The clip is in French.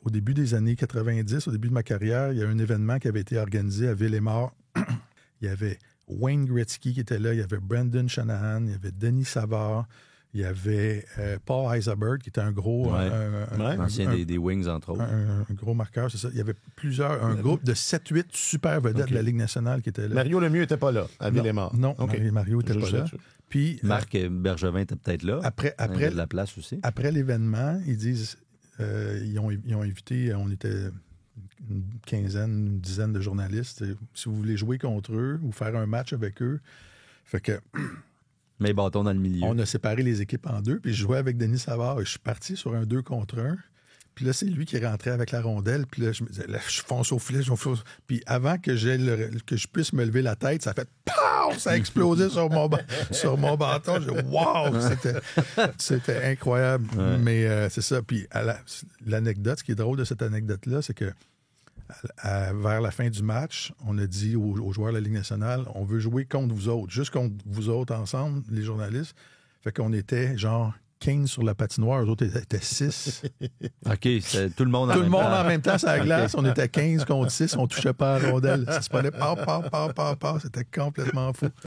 au début des années 90, au début de ma carrière, il y a un événement qui avait été organisé à Ville-et-Mort. Il y avait Wayne Gretzky qui était là, il y avait Brendan Shanahan, il y avait Denis Savard, il y avait Paul Eisenberg qui était un gros... Ancien des Wings, entre autres. Un gros marqueur, c'est ça. Il y avait un groupe de 7-8 super vedettes de la Ligue nationale qui étaient là. Mario Lemieux n'était pas là, à Ville-et-Mort. Non, Mario n'était pas là. Puis, Marc Bergevin était peut-être là. Après il y a de la place aussi. Après l'événement, ils disent... ils ont invité... On était une quinzaine, une dizaine de journalistes. Si vous voulez jouer contre eux ou faire un match avec eux. Fait que... Mais bâton dans le milieu. On a séparé les équipes en deux, puis je jouais avec Denis Savard et je suis parti sur un 2 contre 1. Puis là, c'est lui qui est rentré avec la rondelle. Puis là, je me disais, là, je fonce au filet, Puis avant que je puisse me lever la tête, ça a fait POW! Ça a explosé sur mon bâton. J'ai dit, wow! C'était incroyable. Ouais. Mais c'est ça. Puis l'anecdote, ce qui est drôle de cette anecdote-là, c'est que vers la fin du match, on a dit aux joueurs de la Ligue nationale, on veut jouer contre vous autres, juste contre vous autres ensemble, les journalistes. Fait qu'on était genre 15 sur la patinoire, eux autres étaient 6. OK, c'est tout le monde en même temps sur la glace. On était 15 contre 6, on touchait pas à la rondelle. Ça se prenait pas. C'était complètement fou.